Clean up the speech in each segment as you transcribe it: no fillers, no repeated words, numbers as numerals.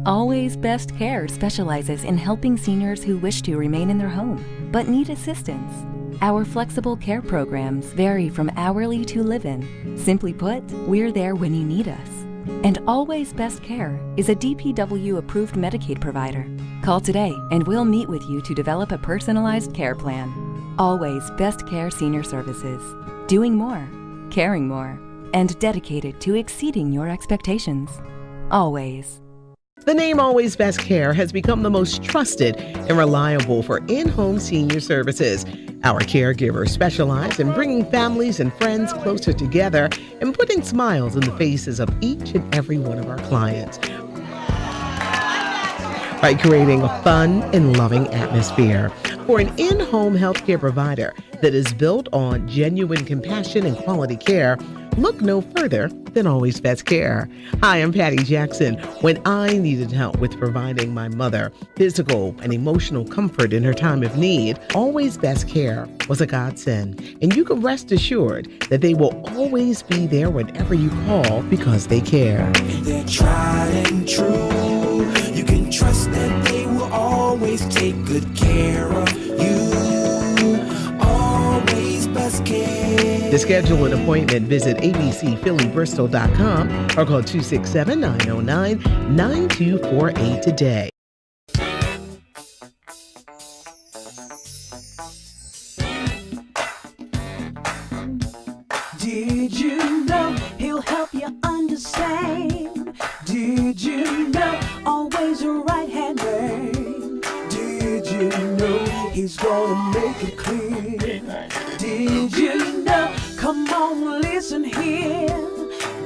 Always Best Care specializes in helping seniors who wish to remain in their home but need assistance. Our flexible care programs vary from hourly to live-in. Simply put, we're there when you need us. And Always Best Care is a DPW-approved Medicaid provider. Call today and we'll meet with you to develop a personalized care plan. Always Best Care Senior Services. Doing more, caring more, and dedicated to exceeding your expectations. Always. The name Always Best Care has become the most trusted and reliable for in-home senior services. Our caregivers specialize in bringing families and friends closer together and putting smiles in the faces of each and every one of our clients by creating a fun and loving atmosphere. For an in-home healthcare provider that is built on genuine compassion and quality care, look no further than Always Best Care. Hi, I'm Patty Jackson. When I needed help with providing my mother physical and emotional comfort in her time of need, Always Best Care was a godsend. And you can rest assured that they will always be there whenever you call because they care. They're tried and true. You can trust that they will always take good care of you. Always Best Care. To schedule an appointment, visit abcphillybristol.com or call 267-909-9248 today. Did you know he'll help you understand? Did you know always a right-hand man? Did you know he's gonna make it clear? Did you know? Come on, listen here.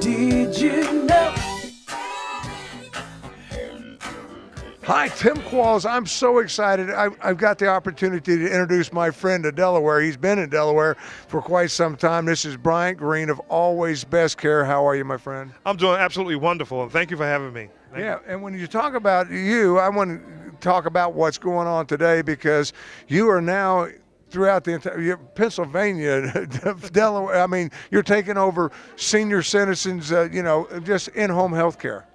Did you know? Hi, Tim Qualls. I'm so excited. I've got the opportunity to introduce my friend to Delaware. He's been in Delaware for quite some time. This is Bryant Green of Always Best Care. How are you, my friend? I'm doing absolutely wonderful, and thank you for having me. Thank you. And when you talk about you, I want to talk about what's going on today because you are now throughout the entire Pennsylvania, Delaware. I mean, you're taking over senior citizens, just in-home health care.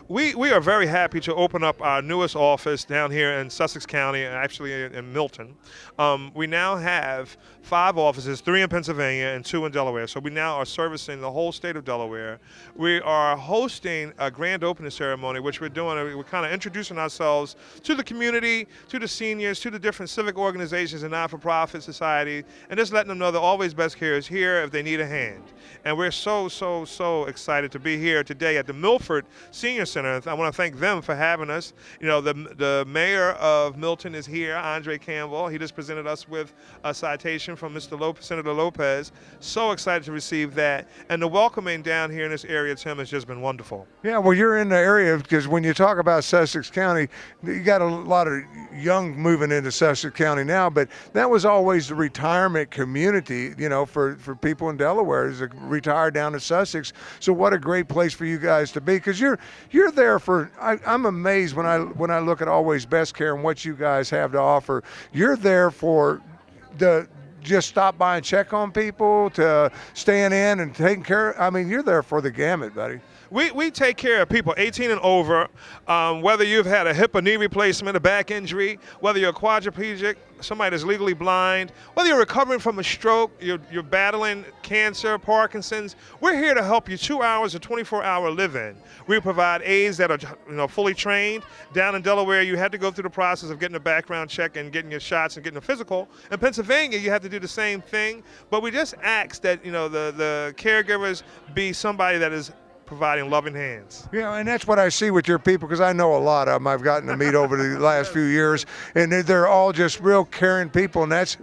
We are very happy to open up our newest office down here in Sussex County, actually in Milton. We now have 5 offices, 3 in Pennsylvania and 2 in Delaware. So we now are servicing the whole state of Delaware. We are hosting a grand opening ceremony, which we're doing. We're kind of introducing ourselves to the community, to the seniors, to the different civic organizations and not-for-profit society, and just letting them know that Always Best Care is here if they need a hand. And we're so excited to be here today at the Milford Senior Center. I want to thank them for having us. You know, the mayor of Milton is here, Andre Campbell. He just presented us with a citation from Senator Lopez. So excited to receive that. And the welcoming down here in this area, Tim, has just been wonderful. Yeah, well, you're in the area because when you talk about Sussex County, you got a lot of young moving into Sussex County now, but that was always the retirement community, for people in Delaware is retired down to Sussex. So what a great place for you guys to be because you're there for. I'm amazed when I look at Always Best Care and what you guys have to offer. You're there for just stop by and check on people, to staying in and taking care. I mean, you're there for the gamut, buddy. We take care of people 18 and over, whether you've had a hip or knee replacement, a back injury, whether you're a quadriplegic, somebody that's legally blind, whether you're recovering from a stroke, you're battling cancer, Parkinson's. We're here to help you 2 hours, a 24-hour live-in. We provide aides that are fully trained. Down in Delaware, you had to go through the process of getting a background check and getting your shots and getting a physical. In Pennsylvania, you have to do the same thing, but we just ask that the caregivers be somebody that is providing loving hands. Yeah, and that's what I see with your people because I know a lot of them. I've gotten to meet over the last few years, and they're all just real caring people, and but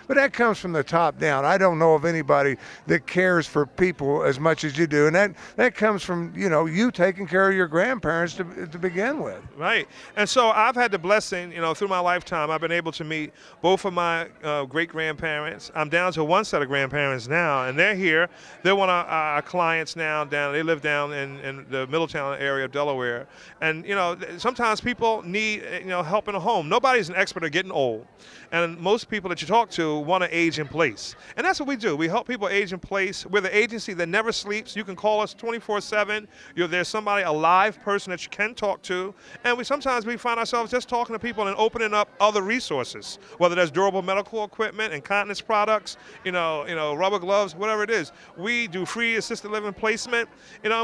that comes from the top down. I don't know of anybody that cares for people as much as you do, and that comes from you taking care of your grandparents to begin with. Right, and so I've had the blessing, through my lifetime, I've been able to meet both of my great-grandparents. I'm down to one set of grandparents now, and they're here. They're one of our clients now down. They live live down in the Middletown area of Delaware. And, sometimes people need, help in a home. Nobody's an expert at getting old. And most people that you talk to want to age in place. And that's what we do. We help people age in place. We're the agency that never sleeps. You can call us 24/7. There's somebody, a live person that you can talk to. And sometimes we find ourselves just talking to people and opening up other resources, whether that's durable medical equipment, incontinence products, rubber gloves, whatever it is. We do free assisted living placement.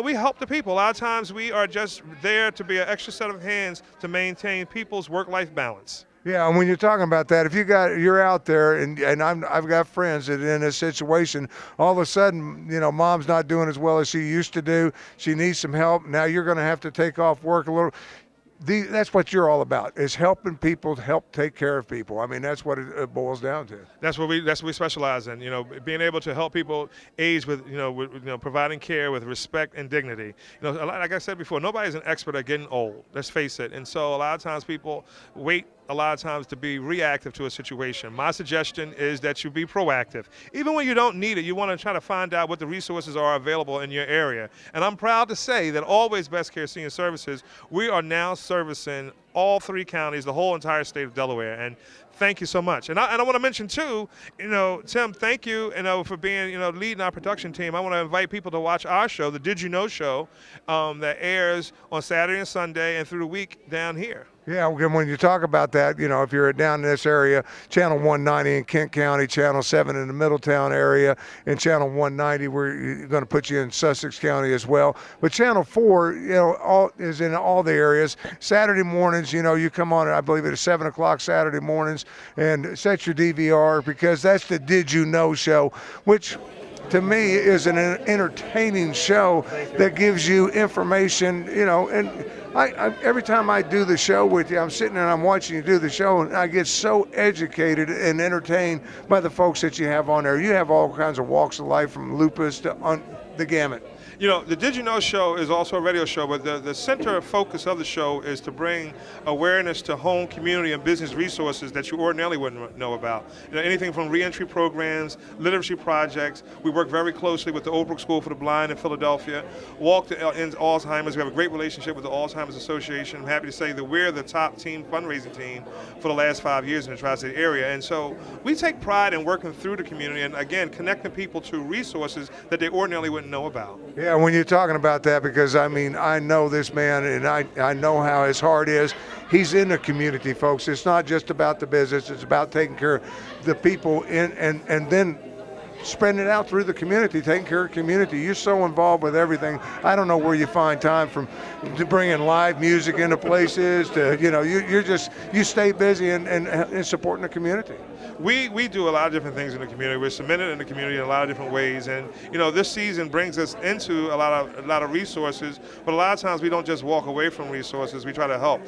We help the people. A lot of times we are just there to be an extra set of hands to maintain people's work-life balance. Yeah, and when you're talking about that, if you're out there, and I've got friends that in this situation, all of a sudden, mom's not doing as well as she used to do. She needs some help. Now you're going to have to take off work a little. That's what you're all about, is helping people to help take care of people. I mean, that's what it boils down to. That's what we specialize in. Being able to help people age with providing care with respect and dignity. Like I said before, nobody's an expert at getting old. Let's face it. And so a lot of times people wait a lot of times to be reactive to a situation. My suggestion is that you be proactive. Even when you don't need it, you want to try to find out what the resources are available in your area. And I'm proud to say that Always Best Care Senior Services, we are now servicing all 3 counties, the whole entire state of Delaware. And thank you so much. And I want to mention too, Tim, thank you, for being, leading our production team. I want to invite people to watch our show, the Did You Know Show, that airs on Saturday and Sunday and through the week down here. Yeah, when you talk about that, if you're down in this area, Channel 190 in Kent County, Channel 7 in the Middletown area, and Channel 190, we're going to put you in Sussex County as well. But Channel 4, is in all the areas. Saturday mornings, you come on, I believe at 7 o'clock Saturday mornings, and set your DVR, because that's the Did You Know show, which to me is an entertaining show that gives you information, and I every time I do the show with you, I'm sitting there and I'm watching you do the show, and I get so educated and entertained by the folks that you have on there. You have all kinds of walks of life, from lupus to the gamut. The Did You Know show is also a radio show, but the center focus of the show is to bring awareness to home, community, and business resources that you ordinarily wouldn't know about. Anything from reentry programs, literacy projects. We work very closely with the Old Brook School for the Blind in Philadelphia. Walk to End Alzheimer's. We have a great relationship with the Alzheimer's Association. I'm happy to say that we're the top fundraising team for the last 5 years in the Tri-State area. And so we take pride in working through the community and, again, connecting people to resources that they ordinarily wouldn't know about. Yeah, when you're talking about that, because I know this man, and I know how his heart is. He's in the community, folks. It's not just about the business. It's about taking care of the people and then spreading it out through the community, taking care of the community. You're so involved with everything. I don't know where you find time to bring in live music into places, to, you stay busy and supporting the community. We do a lot of different things in the community. We're cemented in the community in a lot of different ways, and this season brings us into a lot of resources. But a lot of times we don't just walk away from resources. We try to help.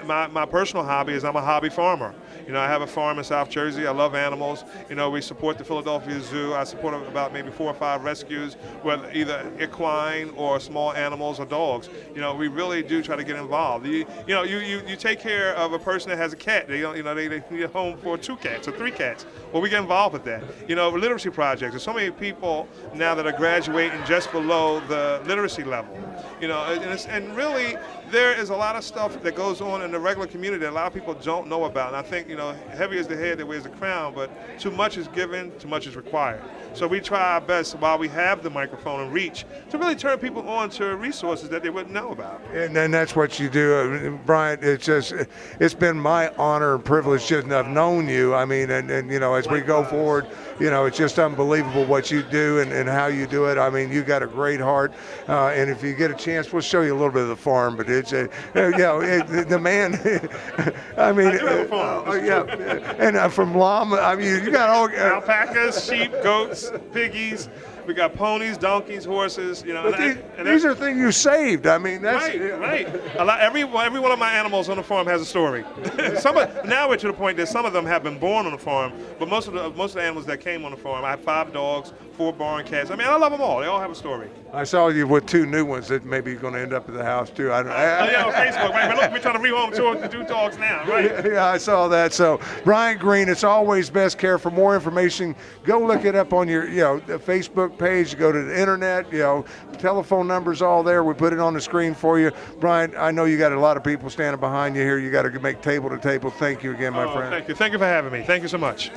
My personal hobby is I'm a hobby farmer. I have a farm in South Jersey. I love animals. We support the Philadelphia Zoo. I support about maybe 4 or 5 rescues, whether either equine or small animals or dogs. We really do try to get involved. You take care of a person that has a cat. They need a home for 2 cats or 3 cats. Well, we get involved with that. Literacy projects. There's so many people now that are graduating just below the literacy level. And really, there is a lot of stuff that goes on in the regular community that a lot of people don't know about. And I think, heavy is the head that wears the crown, but too much is given, too much is required. So we try our best while we have the microphone and reach to really turn people on to resources that they wouldn't know about. And then that's what you do. Brian, it's been my honor and privilege just to have known you. As we go forward, it's just unbelievable what you do and how you do it. You got a great heart. And if you get a chance, we'll show you a little bit of the farm, but it's the man, I do have a farm. and from llama, you got all alpacas, sheep, goats, piggies. We got ponies, donkeys, horses. These are things you saved. That's right. Every one of my animals on the farm has a story. Now we're to the point that some of them have been born on the farm, but most of the animals that came on the farm, I have 5 dogs, 4 barn cats. I love them all. They all have a story. I saw you with 2 new ones that maybe you're going to end up at the house too. On Facebook. Right? We're trying to rehome 2 dogs now, right? Yeah, I saw that. So, Brian Green, it's Always Best Care. For more information, go look it up on your Facebook Facebook page, go to the internet, telephone number's all there. We put it on the screen for you. Brian, I know you got a lot of people standing behind you here. You got to make table to table. Thank you again, my friend. Thank you. Thank you for having me. Thank you so much.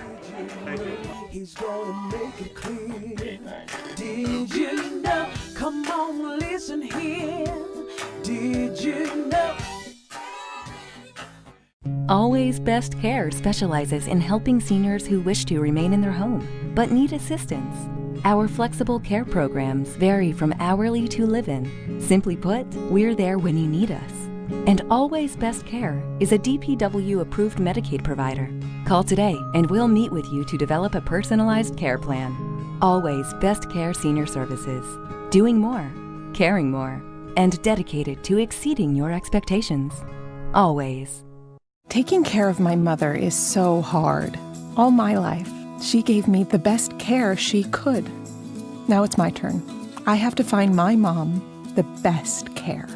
Thank you. He's gonna make it clear. Did you know? Come on, listen here. Did you know? Always Best Care specializes in helping seniors who wish to remain in their home but need assistance. Our flexible care programs vary from hourly to live-in. Simply put, we're there when you need us. And Always Best Care is a DPW-approved Medicaid provider. Call today and we'll meet with you to develop a personalized care plan. Always Best Care Senior Services. Doing more, caring more, and dedicated to exceeding your expectations. Always. Taking care of my mother is so hard. All my life, she gave me the best care she could. Now it's my turn. I have to find my mom the best care.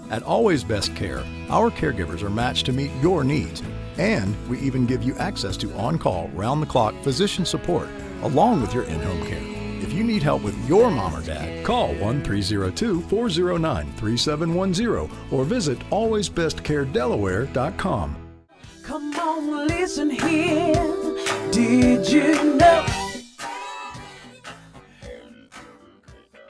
At Always Best Care, our caregivers are matched to meet your needs. And we even give you access to on-call, round-the-clock physician support, along with your in-home care. If you need help with your mom or dad, call 1-302-409-3710 or visit alwaysbestcaredelaware.com. Come on, listen here. Did you know?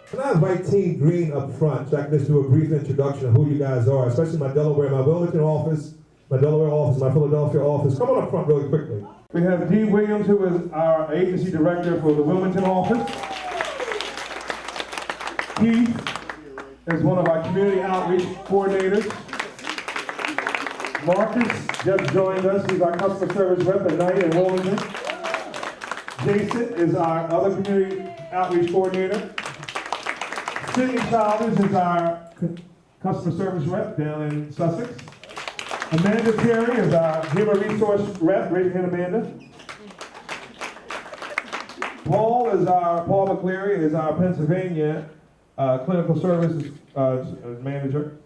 Can I invite Team Green up front so I can just do a brief introduction of who you guys are, especially my Delaware, my Wilmington office, my Delaware office, my Philadelphia office. Come on up front really quickly. We have Dee Williams, who is our agency director for the Wilmington office. Keith is one of our community outreach coordinators. Marcus just joined us. He's our customer service rep at night in Wilmington. Jason is our other community outreach coordinator. Sydney Childers is our customer service rep down in Sussex. Amanda Terry is our human resource rep. Raise your hand, Amanda. Paul McCleary is our Pennsylvania clinical services manager.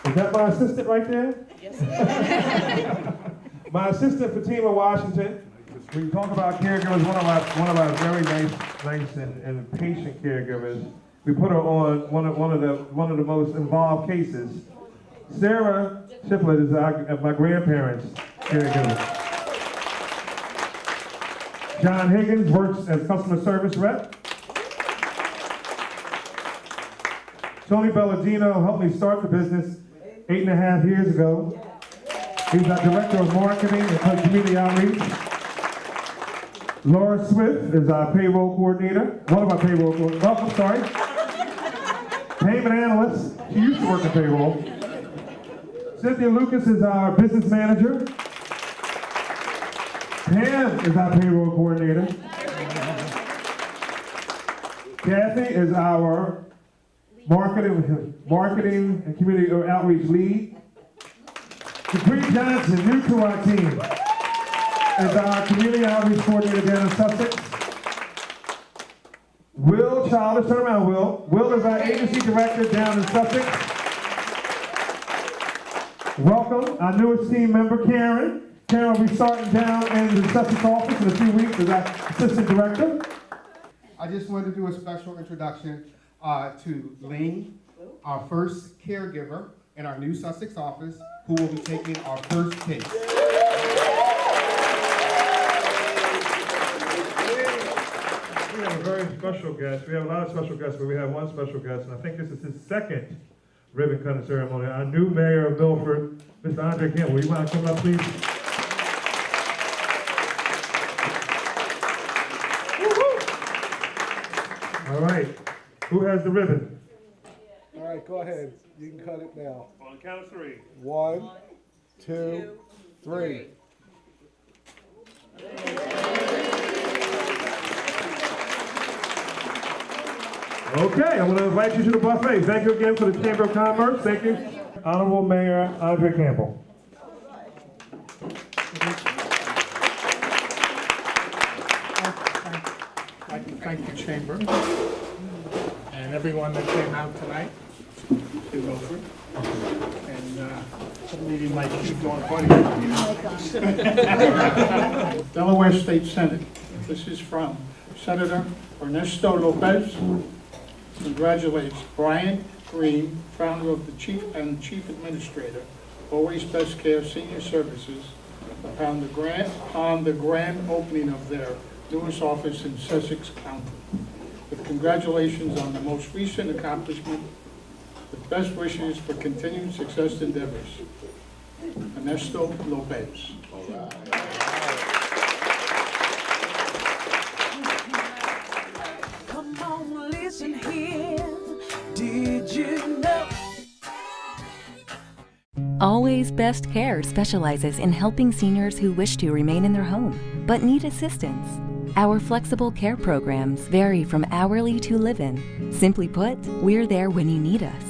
Is that my assistant right there? Yes. My assistant, Fatima Washington. When you talk about caregivers, one of our very nice and patient caregivers. We put her on one of the most involved cases. Sarah Shiplet is my grandparents' caregiver. John Higgins works as customer service rep. Tony Belladino helped me start the business 8.5 years ago. He's our director of marketing and community outreach. Laura Swift is our payroll coordinator. One of our payroll coordinators. Oh, I'm sorry. Payment analyst. She used to work in payroll. Cynthia Lucas is our business manager. Pam is our payroll coordinator. Kathy is our marketing and community outreach lead. Capri Johnson, new to our team, is our community outreach coordinator down in Sussex. Will Childers, turn around, Will. Will is our agency director down in Sussex. Welcome, our newest team member, Karen. Karen will be starting down in the Sussex office in a few weeks as our assistant director. I just wanted to do a special introduction to Lane, our first caregiver in our new Sussex office, who will be taking our first case. We have a very special guest. We have a lot of special guests, but we have one special guest, and I think this is his second ribbon cutting ceremony. Our new mayor of Milford, Mr. Andre Campbell. You want to come up, please? All right. Who has the ribbon? All right, go ahead. You can cut it now. On the count of 3. 1, 2, 3. Okay, I'm going to invite you to the buffet. Thank you again for the Chamber of Commerce. Thank you, Honorable Mayor Andre Campbell. I'd like to thank the Chamber and everyone that came out tonight to Milford. And some meeting might keep going funny. Delaware State Senate. This is from Senator Ernesto Lopez congratulates Brian Green, founder of the Chief Administrator, Always Best Care Senior Services, upon the grand opening of their newest office in Sussex County. With congratulations on the most recent accomplishment, with best wishes for continued success endeavors. Ernesto Lopez. Come on, listen here. Did you know? Always Best Care specializes in helping seniors who wish to remain in their home, but need assistance. Our flexible care programs vary from hourly to live-in. Simply put, we're there when you need us.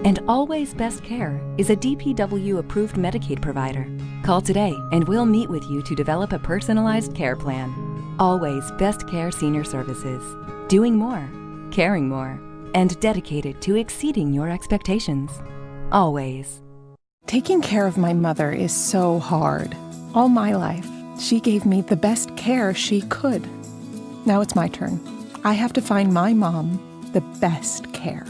And Always Best Care is a DPW-approved Medicaid provider. Call today and we'll meet with you to develop a personalized care plan. Always Best Care Senior Services. Doing more, caring more, and dedicated to exceeding your expectations. Always. Taking care of my mother is so hard. All my life, she gave me the best care she could. Now it's my turn. I have to find my mom the best care.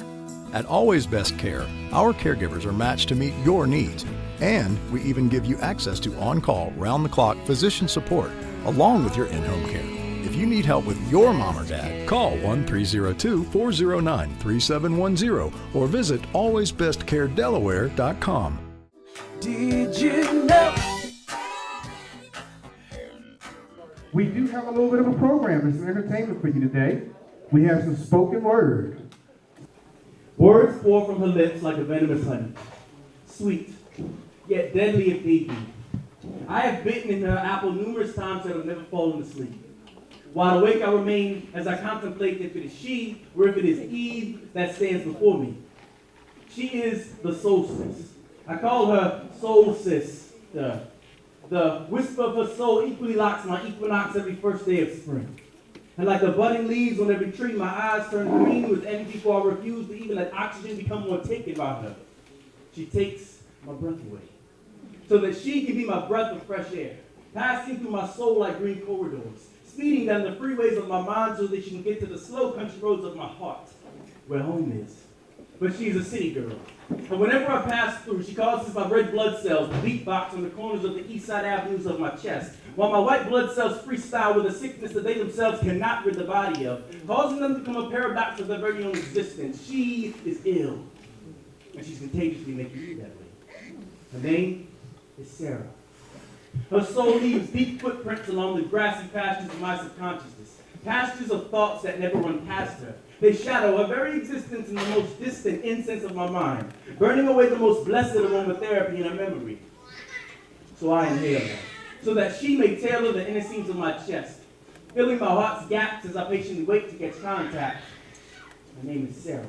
At Always Best Care, our caregivers are matched to meet your needs, and we even give you access to on-call, round-the-clock physician support, along with your in-home care. If you need help with your mom or dad, call 1-302-409-3710 or visit alwaysbestcaredelaware.com. Did you know? We do have a little bit of a program and some entertainment for you today. We have some spoken word. Words pour from her lips like a venomous honey, sweet, yet deadly if need be. I have bitten in her apple numerous times and have never fallen asleep. While awake I remain as I contemplate if it is she or if it is Eve that stands before me. She is the solstice. I call her soul sister. The whisper of her soul equally locks my equinox every first day of spring. And like the budding leaves on every tree, my eyes turn green with envy, for I refuse to even let oxygen become more taken by her. She takes my breath away, so that she can be my breath of fresh air, passing through my soul like green corridors, speeding down the freeways of my mind so that she can get to the slow country roads of my heart, where home is. But she is a city girl, and whenever I pass through, she causes my red blood cells to beatbox on the corners of the east side avenues of my chest, while my white blood cells freestyle with a sickness that they themselves cannot rid the body of, causing them to become a paradox of their very own existence. She is ill, and she's contagiously making you that way. Her name is Sarah. Her soul leaves deep footprints along the grassy pastures of my subconsciousness, pastures of thoughts that never run past her. They shadow her very existence in the most distant incense of my mind, burning away the most blessed aromatherapy in her memory. So I inhale her, so that she may tailor the inner seams of my chest, filling my heart's gaps as I patiently wait to catch contact. Her name is Sarah.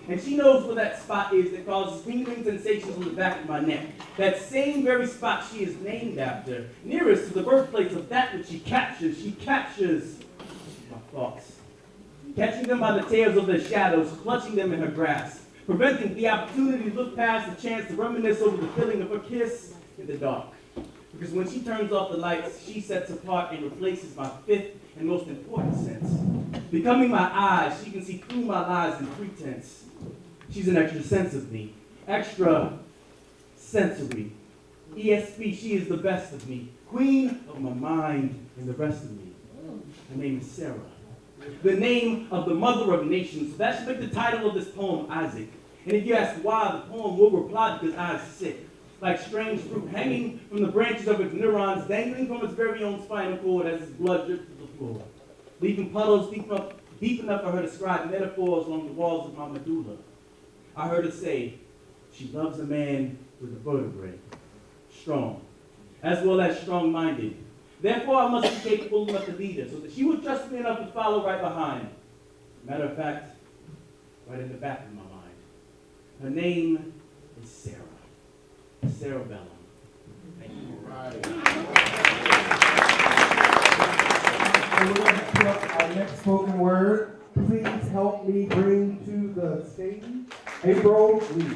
And she knows where that spot is that causes tingling sensations on the back of my neck. That same very spot she is named after, nearest to the birthplace of that which she captures. She captures my thoughts, catching them by the tails of their shadows, clutching them in her grasp, preventing the opportunity to look past the chance to reminisce over the feeling of her kiss in the dark. Because when she turns off the lights, she sets apart and replaces my fifth and most important sense. Becoming my eyes, she can see through my lies and pretense. She's an extra sense of me, extra sensory. ESP, she is the best of me, queen of my mind and the rest of me. Her name is Sarah, the name of the mother of nations. That should make the title of this poem, Isaac. And if you ask why, the poem will reply because I is sick, like strange fruit hanging from the branches of its neurons, dangling from its very own spinal cord as its blood drips to the floor, leaving puddles deep enough for her to scribe metaphors along the walls of my medulla. I heard her say, she loves a man with a vertebrae, strong, as well as strong-minded. Therefore, I must be capable enough to lead her, so that she would trust me enough to follow right behind. Matter of fact, right in the back of my mind. Her name is Sarah. Sarah Bellum. Thank you. Right. And we're going to put up our next spoken word. Please help me bring to the stage April Lee.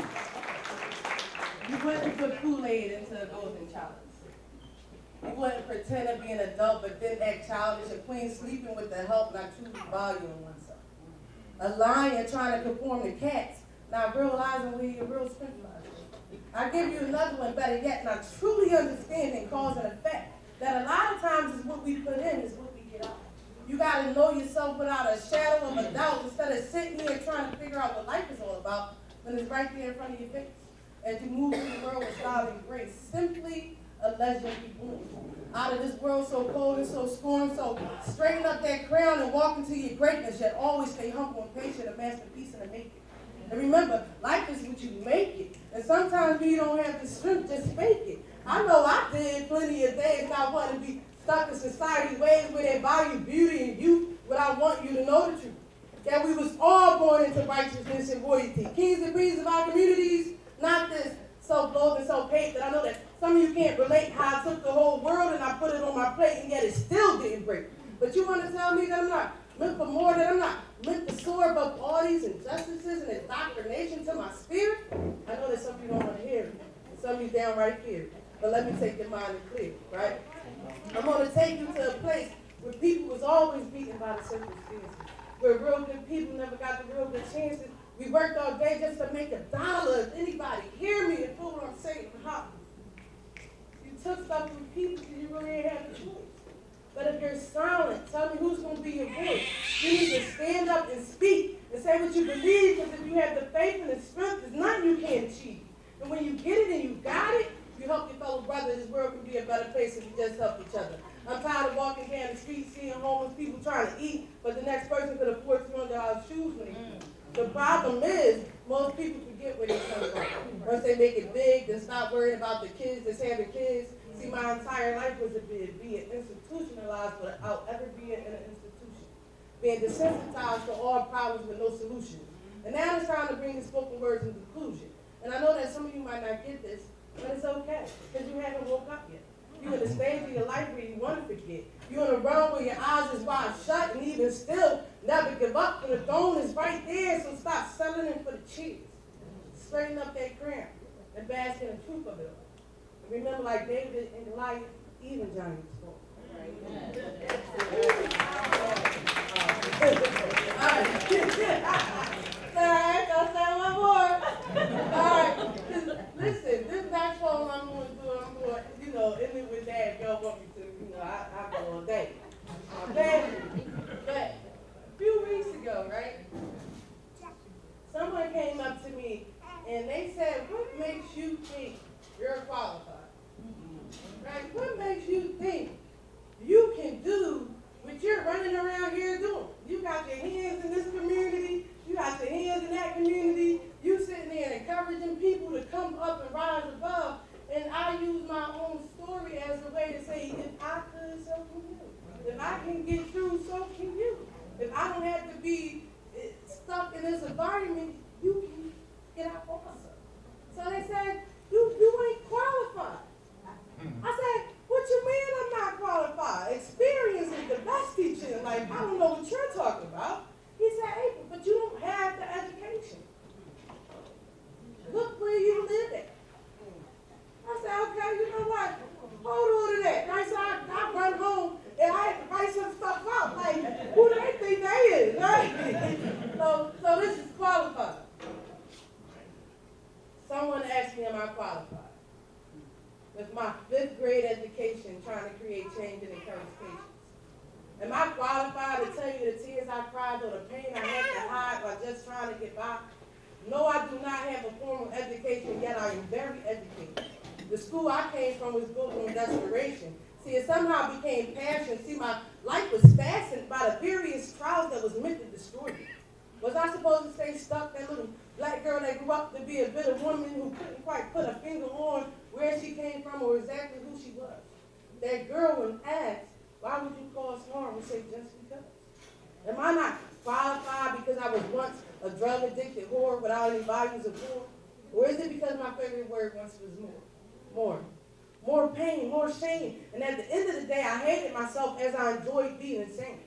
You went to put Kool-Aid into the Golden Challenge. You wouldn't pretend to be an adult, but then act childish. A queen sleeping with the help, not truly valuing oneself. A lion trying to conform to cats, not realizing where your real strength lies. I give you another one, better yet, not truly understanding cause and effect. That a lot of times is what we put in is what we get out. You got to know yourself without a shadow of a doubt instead of sitting here trying to figure out what life is all about when it's right there in front of your face. As you move through the world with style and grace, simply a legend be born. Out of this world so cold and so scorned, so straighten up that crown and walk into your greatness, yet always stay humble and patient, a masterpiece and a make it. And remember, life is what you make it. And sometimes when you don't have the strength, just fake it. I know I did plenty of days not wanting to be stuck in society's ways where they value beauty and youth, but I want you to know the truth. That we was all born into righteousness and royalty. Kings and queens of our communities, not this self-love and self-hate that I know that some of you can't relate how I took the whole world and I put it on my plate and yet it still didn't break. But you want to tell me that I'm not meant for more, that I'm not meant to soar above all these injustices and indoctrination to my spirit? I know that some of you don't want to hear it. And some of you downright fear it. But let me take your mind and clear, right? I'm going to take you to a place where people was always beaten by the circumstances, where real good people never got the real good chances. We worked all day just to make $1. If anybody hear me and feel what I'm saying, how? You took stuff from people because you really ain't have a choice. But if you're silent, tell me who's going to be your voice. You need to stand up and speak and say what you believe, because if you have the faith and the strength, there's nothing you can't achieve. And when you get it and you got it, you help your fellow brothers. This world can be a better place if we just help each other. I'm tired of walking down the street seeing homeless people trying to eat, but the next person could afford $200 shoes when they eat. The problem is, most people forget where they come from. Once they make it big, they stop worrying about the kids that's having kids. See, my entire life was to be institutionalized without ever being in an institution. Being desensitized to all problems with no solution. And now it's time to bring the spoken words into conclusion. And I know that some of you might not get this, but it's okay, because you haven't woke up yet. You're in the stage of your life where you want to forget. You're in a realm where your eyes is wide shut, and even still, never give up, for the throne is right there, so stop settling for the cheese. Straighten up that crown and bask in the truth of it all. And remember, like David and Goliath, even giants fall. All right, I'll say one more. All right, listen, this next poem I'm going to do, end it with that if y'all want me to. I go all day. Okay? But a few weeks ago, right, someone came up to me and they said, what makes you think you're qualified? Right? What makes you think you can do what you're running around here doing? You got your hands in this community, you got your hands in that community, you sitting there encouraging people to come up and rise above. And I use my own story as a way to say, if I could, so can you. If I can get through, so can you. If I don't have to be stuck in this environment, you can get out also. So they said, you ain't qualified. I said, what you mean I'm not qualified? Experience is the best teacher in life. I don't know what you're talking about. He said, hey, but you don't have the education. Look where you live at. I said, okay, you know what? Hold on to that. Right, so I run home and I had to write some stuff out. Like, who do they think they is, right? So this is qualified. Someone asked me, am I qualified? With my 5th grade education, trying to create change and encourage patience. Am I qualified to tell you the tears I cried or the pain I had to hide while just trying to get by? No, I do not have a formal education, yet I am very educated. The school I came from was built on desperation. See, it somehow became passion. See, my life was fastened by the various trials that was meant to destroy me. Was I supposed to stay stuck, that little black girl that grew up to be a bitter woman who couldn't quite put a finger on where she came from or exactly who she was? That girl, when asked, why would you cause harm, would say, just because. Am I not qualified because I was once a drug-addicted whore without any values of war? Or is it because my favorite word once was more pain, more shame? And at the end of the day, I hated myself as I enjoyed being insane.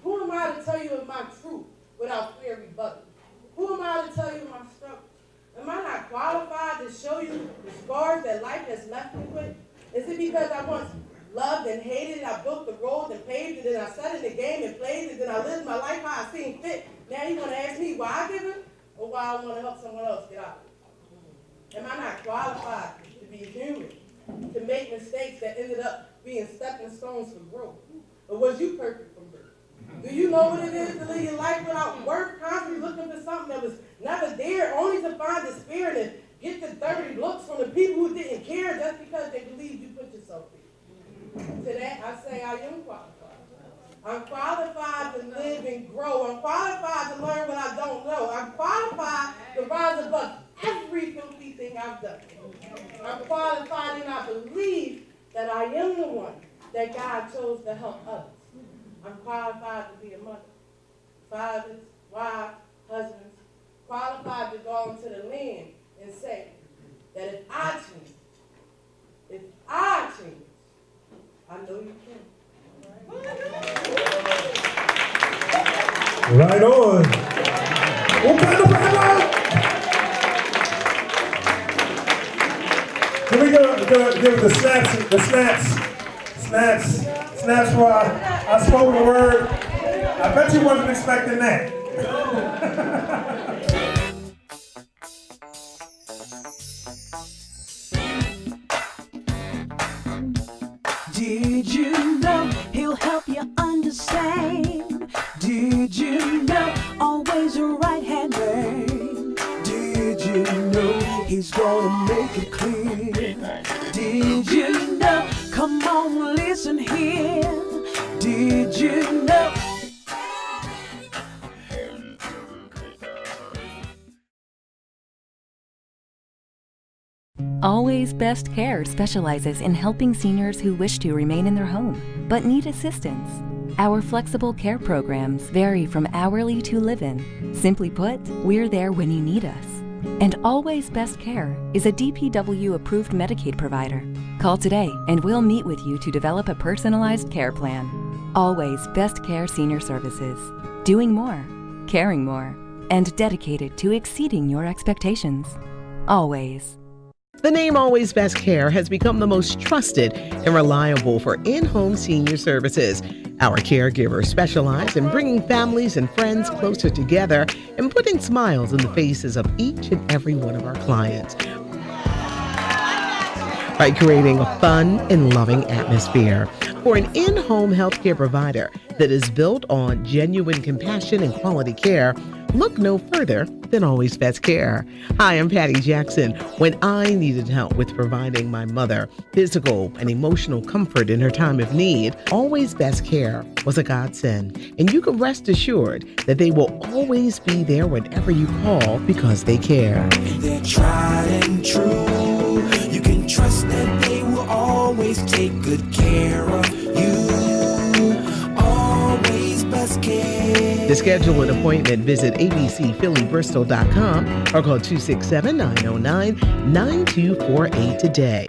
Who am I to tell you of my truth without fear of rebuttal? Who am I to tell you my struggles? Am I not qualified to show you the scars that life has left me with? Is it because I once loved and hated it. I built the road and paved it, and I set in the game and played it, and I lived my life how I seen fit. Now you want to ask me why I give it or why I want to help someone else get out of it? Am I not qualified to be human, to make mistakes that ended up being stepping stones for growth? Or was you perfect from birth? Do you know what it is to live your life without work, constantly looking for something that was never there, only to find despair and get the dirty looks from the people who didn't care just because they believed you put yourself there? To that, I say I am qualified. I'm qualified to live and grow. I'm qualified to learn what I don't know. I'm qualified to rise above every filthy thing I've done. I'm qualified, and I believe that I am the one that God chose to help others. I'm qualified to be a mother, fathers, wives, husbands, qualified to go into the land and say that if I change, I know you can. Right on. Can we give the snaps for our spoken word? I bet you wasn't expecting that. Did you know he'll help you understand? Did you know always a right-hand man? Did you know he's gonna make it clear? Did you know? Come on, listen here. Did you know? Always Best Care specializes in helping seniors who wish to remain in their home but need assistance. Our flexible care programs vary from hourly to live-in. Simply put, we're there when you need us. And Always Best Care is a DPW-approved Medicaid provider. Call today and we'll meet with you to develop a personalized care plan. Always Best Care Senior Services. Doing more, caring more, and dedicated to exceeding your expectations. Always. The name Always Best Care has become the most trusted and reliable for in-home senior services. Our caregivers specialize in bringing families and friends closer together and putting smiles in the faces of each and every one of our clients by creating a fun and loving atmosphere. For an in-home healthcare provider that is built on genuine compassion and quality care, look no further than Always Best Care. Hi, I'm Patty Jackson. When I needed help with providing my mother physical and emotional comfort in her time of need, Always Best Care was a godsend. And you can rest assured that they will always be there whenever you call because they care. They're tried and true. You can trust that they will always take good care of you. Always Best Care. To schedule an appointment, visit abcphillybristol.com or call 267-909-9248 today.